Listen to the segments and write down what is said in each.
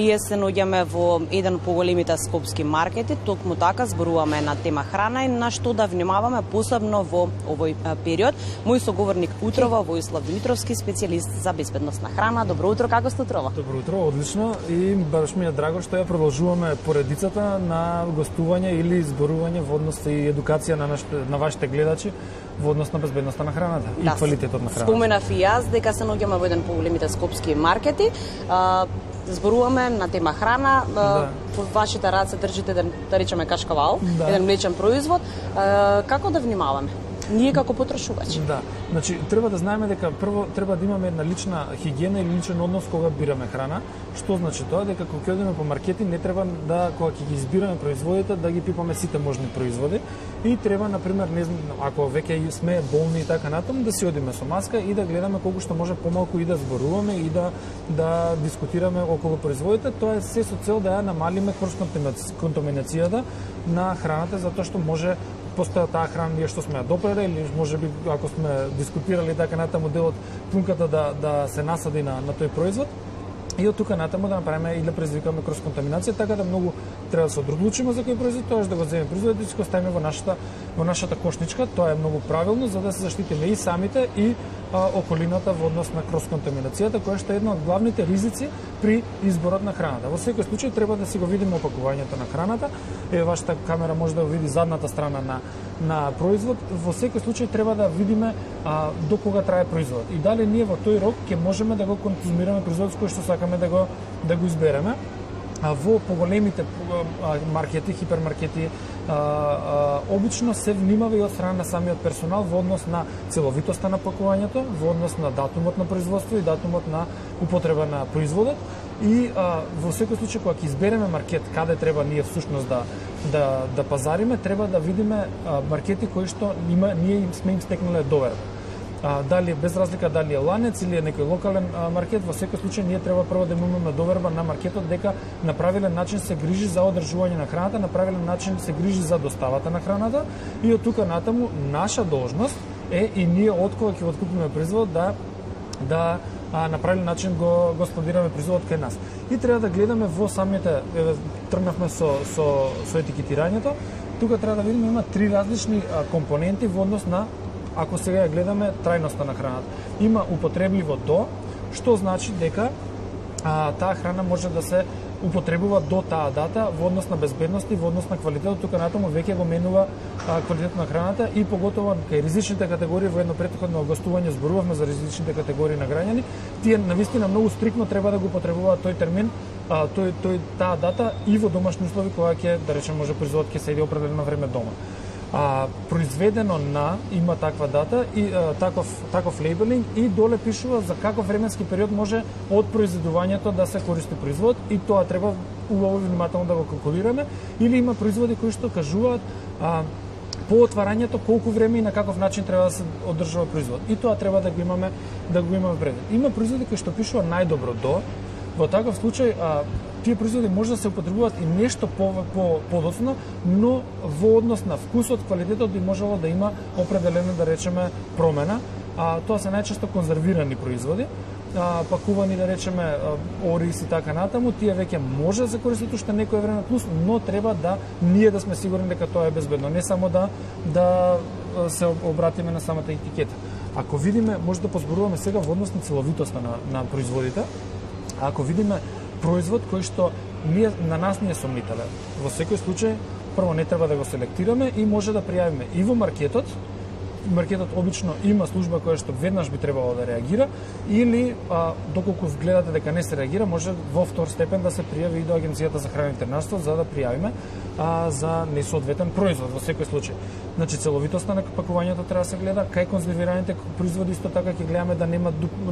ние се наоѓаме во еден од поголемите скопски маркети, токму така зборуваме на тема храна и на што да внимаваме посебно во овој период. Мој соговорник утрова Воислав Димитровски, специјалист за безбедност на храна. Добро утро, како сте утрова? Добро утро, одлично, и баш ми е драго што ја продолжуваме поредицата на гостување или зборување во однос и едукација на вашите гледачи во однос на безбедноста на храната и квалитетот на храната. Споменав и јас дека се наоѓаме во еден од поголемите скопски маркети. Зборуваме на тема храна. Во вашите раце држите да речеме кашкавал, еден млечен производ. Како да внимаваме? Ние како потрошувачи. Да. Значи, треба да знаеме дека прво треба да имаме една лична хигиена или личен однос кога бираме храна. Што значи тоа? Дека кога одиме по маркети не треба да, кога ќе ги избираме производите, да ги пипаме сите можни производи и треба, например, не знам, ако веќе сме болни и така натаму, да си одиме со маска и да гледаме колку што може помалку и да зборуваме и да дискутираме околу производите. Тоа е се со цел да ја намалиме контаминацијата на храната, затоа што може постоја таа храна ние што сме ја допреле или можеби ако сме дискутирали така натаму делот плунката да се насади на тој производ. И од тука натаму да направиме и да предизвикаме кроз контаминација, така да многу треба да се одлучиме за кој производ, тоа да го земеме производот и да го ставиме во нашата кошничка. Тоа е многу правилно за да се заштитиме и самите и околината во однос на кроз контаминацијата, која што е една од главните ризици при изборот на храната. Во секој случај треба да си го видиме опакувањето на храната. Вашата камера може да го види задната страна на производ. Во секој случај треба да видиме до кога трае производот и дали ние во тој рок ќе можеме да го конзумираме производот кој што сакаме да го избереме. Во поголемите маркети, хипермаркети, обично се внимава и од страна на самиот персонал во однос на целовитоста на пакувањето, во однос на датумот на производство и датумот на употреба на производот. И во секој случај кога ќе избереме маркет каде треба ние всушност да пазариме, треба да видиме маркети кои што ние сме им стекнале доверба. Дали без разлика дали е ланец или е некој локален маркет, во секој случај ние треба прво да имаме доверба на маркетот дека на правилен начин се грижи за одржување на храната, на правилен начин се грижи за доставата на храната и од тука натаму наша должност е и ние откога ќе откупиме производ да на правилен начин го складираме производот кај нас. И треба да гледаме во самите, тргнавме со етикетирањето, тука треба да видиме има три различни компоненти во однос на, ако сега ја гледаме, трајноста на храната. Има употребливо до, што значи дека таа храна може да се употребува до таа дата во однос на безбедност и во однос на квалитетот. Тука натаму веќе го менува квалитетот на храната и поготово кај ризичните категории. Во едно претходно гостување зборувавме за ризичните категории на граѓани. Тие навистина многу стрикно треба да го употребуваат тој термин, таа дата и во домашни услови кога ќе, да речеме, може производот ќе седи определено време дома. Произведено на има таква дата и таков лейбелинг и доле пишува за каков временски период може од произведувањето да се користи производ и тоа треба убаво внимателно да го калкулираме. Или има производи кои што кажуваат по отварањето колку време и на каков начин треба да се одржува производ. И тоа треба да го имаме пред. Има производи кои што пишува најдобро до. Во таков случај тие производи може да се употребуваат и нешто подоцна, но во однос на вкусот, квалитетот би можело да има определена, да речеме, промена. Тоа се најчесто конзервирани производи, пакувани, да речеме, ориз и така натаму. Тие веќе може да се користат уште некое време плюс, но треба да ние да сме сигурни дека тоа е безбедно, не само да се обратиме на самата етикета. Ако видиме, може да позборуваме сега во однос на целовитоста на производите. Ако видиме производ кој што на нас не е сомнителен, во секој случај прво не треба да го селектираме и може да пријавиме и во маркетот. Маркетот обично има служба која што веднаш би требало да реагира или доколку гледате дека не се реагира, може во втор степен да се пријави и до Агенцијата за храна и ветеринарство за да пријавиме за несоодветен производ во секој случај. Значи целовитоста на пакувањето треба да се гледа, кај конзервираните производи исто така ќе гледаме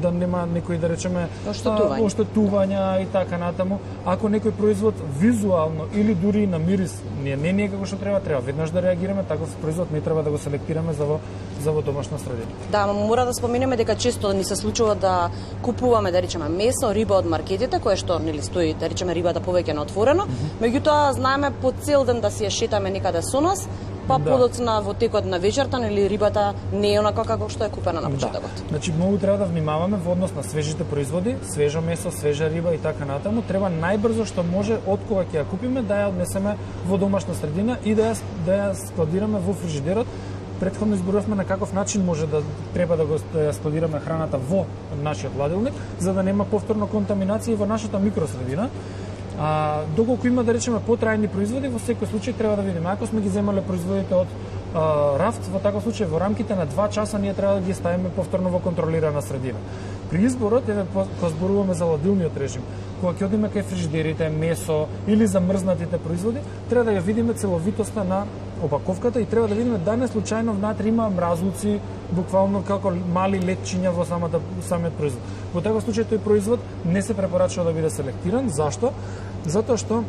да нема некои, да речеме, оштетувања и така натаму. Ако некој производ визуално или дури на мирис не е како што треба веднаш да реагираме. Таков производ не треба да го селектираме за во домашна средина. Да, мора да споменеме дека често ни се случува да купуваме, да речеме, месо, риба од маркетите, кое што нели стои, да речеме, рибата повеќе на отворено. Меѓутоа знаеме по цел ден да си ја шетаме некаде со нас, па подоцна во текот на вечерта или рибата не е онака како што е купена на почетокот. Значи многу треба да внимаваме во однос на свежите производи, свежо месо, свежа риба и така натаму. Треба најбрзо што може од кога ќе ја купиме да ја однесеме во домашна средина и да ја складираме во фрижидерот. Претходно изборувавме на каков начин може да треба да ја складираме храната во нашиот ладилник, за да нема повторно контаминација во нашата микросредина. Доколку има, да речеме, потрајни производи, во секој случај треба да видиме. Ако сме ги земале производите од рафт, во таков случај во рамките на 2 часа ние треба да ги ставиме повторно во контролирана средина. При изборот, кога зборуваме за ладилниот режим, кога ќе одиме кај фрижидерите, месо или замрзнатите производи, треба да ја видиме целовитоста на опаковката и треба да видиме да не случајно внатре има мразлуци, буквално како мали летчиња во самиот производ. Во таков случај тој производ не се препорачува да биде селектиран. Зашто? Затоа што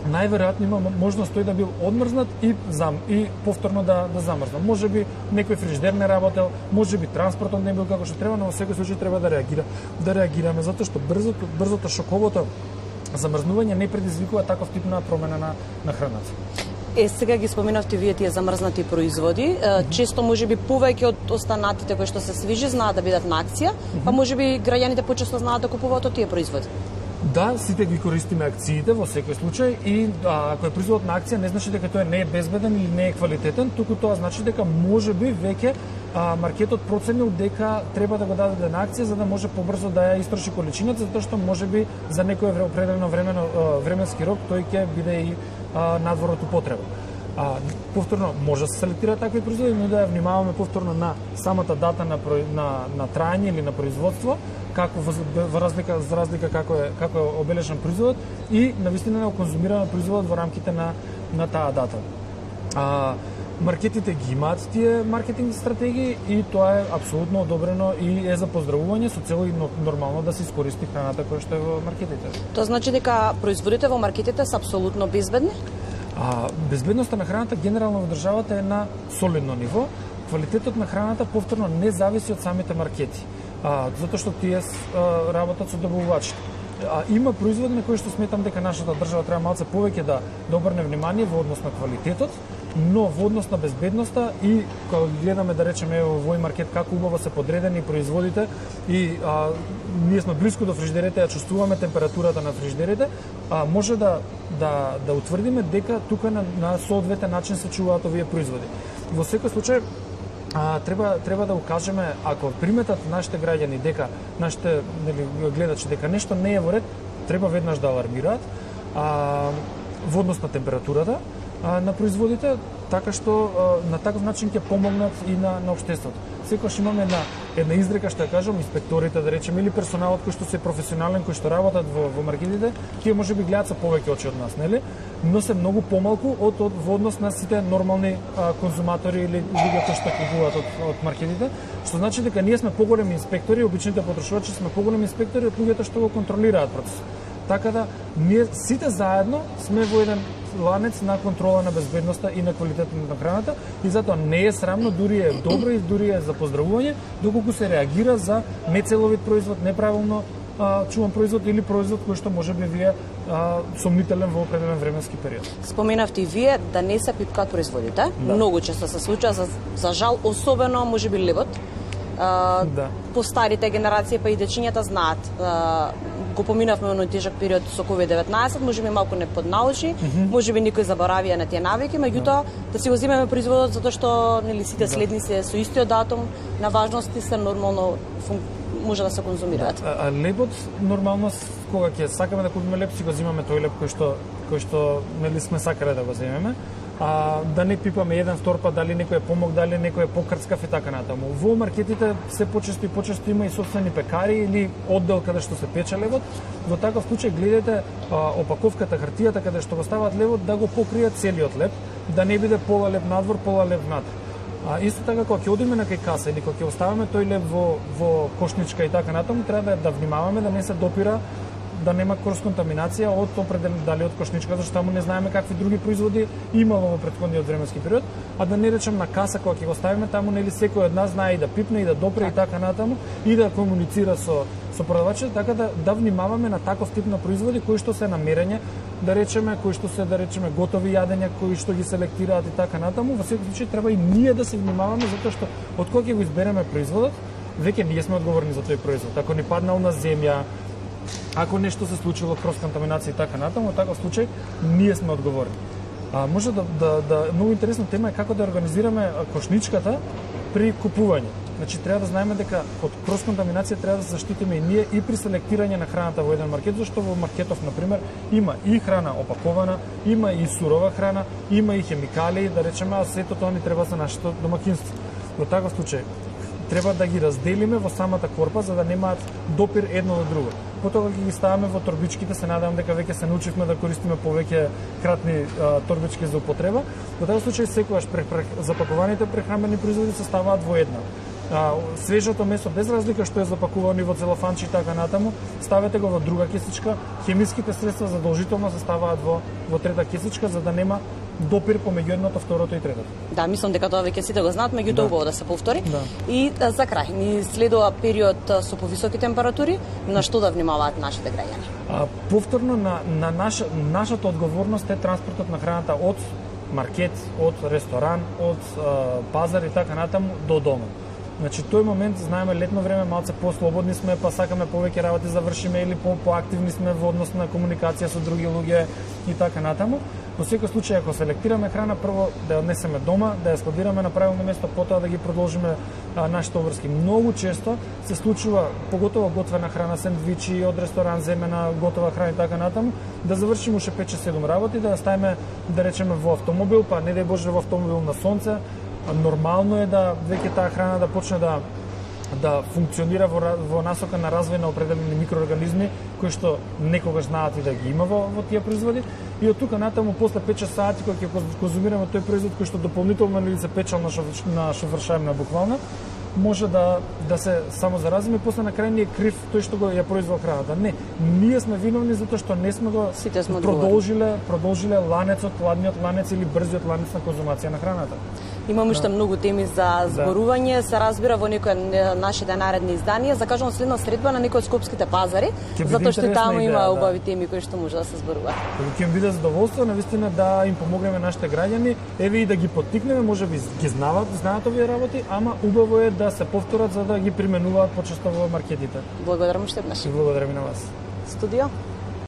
најверојатно има можност тој да бил одмрзнат и повторно да замрзнат. Може би некој фрижидер не работел, може би транспортот не бил како што треба, но во секој случај треба да реагираме затоа што брзото шоковото замрзнување не предизвикува таков тип на промена на храната. Сега ги споменавте вие тие замрзнати производи. Често можеби повеќе од останатите кои што се свежи знаат да бидат на акција, па можеби граѓаните почесто знаат да купуваат од тие производи. Да, сите ги користиме акциите во секој случај и ако е производ на акција не значи дека тој не е безбеден или не е квалитетен, туку тоа значи дека можеби веќе маркетот проценил дека треба да го даде на акција за да може побрзо да ја истроши количината, затоа што можеби за некој определено временски рок тој ќе биде и надвор од употреба. Повторно може да се селектира такви производи, но да ја внимаваме повторно на самата дата на траење или на производство, како во разлика како е обележан производот и навистина на конзумиран производот во рамките на таа дата. Маркетите ги имаат тие маркетинг стратегии и тоа е апсолутно одобрено и е за поздравување со цел и нормално да се искористи храната која што е во маркетите. Тоа значи дека производите во маркетите се апсолутно безбедни? Безбедноста на храната генерално во државата е на солидно ниво. Квалитетот на храната повторно не зависи од самите маркети, затоа што тие работат со добавувачите. Има производи на кои што сметам дека нашата држава треба малце повеќе да обрне внимание во однос на квалитетот, но во однос на безбедноста и кога гледаме да речеме во овој маркет како убаво се подредени производите и ние сме блиску до фрижидерите, ја чувствуваме температурата на фрижидерите, може да утврдиме дека тука на соодветен начин се чуваат овие производи. Во секој случај треба да укажеме, ако приметат нашите граѓани дека нашите гледачи дека нешто не е во ред, треба веднаш да алармираат во однос на температурата на производите, така што на таков начин ќе помогнат и на општеството. Секогаш имаме една изрека што ја кажам, инспекторите да речеме или персоналот кој што се професионален, кој што работат во маркетите, тие можеби гледаат со повеќе очи од нас, нели? Но се многу помалку во однос на сите нормални конзуматори или луѓе кои што купуваат од маркетите, што значи дека ние сме поголеми инспектори, обичните потрошувачи сме поголеми инспектори од луѓето што го контролираат процесот. Така да ние сите заедно сме во еден ланец на контрола на безбедноста и на квалитетот на храната и затоа не е срамно, дури е добро и дури е за поздравување доколку се реагира за нецеловит производ, неправилно чуван производ или производ кој што може би вие сомнителен во определен временски период. Споменавте и вие да не се пипкаат производите. Да. Многу често се случува, за жал, особено можеби левот. По старите генерации па и дечињата знаат. Го поминавме оној тежок период со COVID-19, можеби малку не поднаучи, можеби никој заборавија на тие навики, меѓутоа да си го земеме производот затоа што нели сите следни се со истиот датум на важности се нормално може да се конзумираат. Лебот нормално кога ќе сакаме да купиме леб, си го земаме тој леб кој што нели сме сакале да го земеме. Да не пипаме еден втор пат дали некој е помог, дали некој е покрцкав и така натаму. Во маркетите се почесто има и собствени пекари или оддел каде што се пече левот. Во таков случај гледате опаковката, хартијата каде што го стават левот да го покријат целиот леб, да не биде пола леб надвор, пола леб внатре. Исто така кога ќе одиме на кај каса или кога ќе оставаме тој леб во кошничка и така натаму, треба да внимаваме да не се допира, да нема крос-контаминација од определен дали од кошничка, зашто таму не знаеме какви други производи имало во претходниот временски период, а да не речем на каса кога ќе го ставиме таму, нели секој од нас знае и да пипне и да допре и така натаму и да комуницира со со продавачите, така да внимаваме на таков тип на производи кои што се намерење, да речеме, кои што се готови јадења, кои што ги селектираат и така натаму. Во секој случај треба и ние да се внимаваме затоа што од кога ќе го избереме производот, веќе ние сме одговорни за тој производ. Ако ни паднал на земја, ако нешто се случило крос контаминација и така натаму, во таков случај ние сме одговорни. Може многу интересна тема е како да организираме кошничката при купување. Значи треба да знаеме дека од крос контаминација треба да се заштитиме и ние и при селектирање на храната во еден маркет, зашто во маркетов на пример има и храна опакована, има и сурова храна, има и хемикалии, да речеме, а сето тоа ни треба за нашето домаќинство. Во таков случај треба да ги разделиме во самата корпа за да немаат допир едно до друго. Потоа ќе ги ставаме во торбичките, се надевам дека веќе се научивме да користиме повеќе кратни торбички за употреба. Во таков случај секогаш запакуваните прехранбени производи се ставаат во една. Свежото месо без разлика што е запакувано во целофанчи и така натаму, ставете го во друга кесичка, хемиските средства задолжително се ставаат во трета кесичка за да нема допир помеѓу едното, второто и третото. Да, мислам дека тоа веќе сите го знаат, меѓутоа убаво да се повтори. И за крај, ни следува период со повисоки температури, на што да внимаваат нашите граѓани? Повторно на нашата одговорност е транспортот на храната од маркет, од ресторан, од пазар и така натаму до дома. Значи тој момент знаеме летно време малце послободни сме, па сакаме повеќе работи завршиме или поактивни сме во однос на комуникација со други луѓе и така натаму. Во секој случај ако селектираме храна, прво да ја однесеме дома, да ја складираме на правилно место, потоа да ги продолжиме нашите обврски. Многу често се случува, поготово готвена храна, сендвичи од ресторан, земена, готова храна и така натаму, да завршиме уште 5-7 работи, да ја ставиме, да речеме, во автомобил, па не дај Боже во автомобил на сонце. Нормално е да веќе таа храна да почне да функционира во насока на развој на определени микроорганизми кои што некогаш знаат и да ги има во тие производи и од тука натаму после 5-6 сати кога ќе конзумираме тој производ кој што дополнително или се печал на шовршаемна буквално може да се само заразиме и после на крај ни е крив тој што го ја произвел храната. Не, ние сме виновни затоа што не сме го продолжиле ланецот, ладниот ланец или брзиот ланец на конзумација на храната. Имаме уште многу теми за зборување, се разбира во некои нашите наредни изданија. Закажувам следна средба на некои од скопските пазари, затоа што таму има убави теми кои што може да се зборуваат. Ќе ми биде задоволство навистина да им помогнеме нашите граѓани, еве и да ги поттикнеме, можеби ги знаат овие работи, ама убаво е да се повторат за да ги применуваат почесто во маркетите. Благодарам уште еднаш. Благодарам и на вас. Студио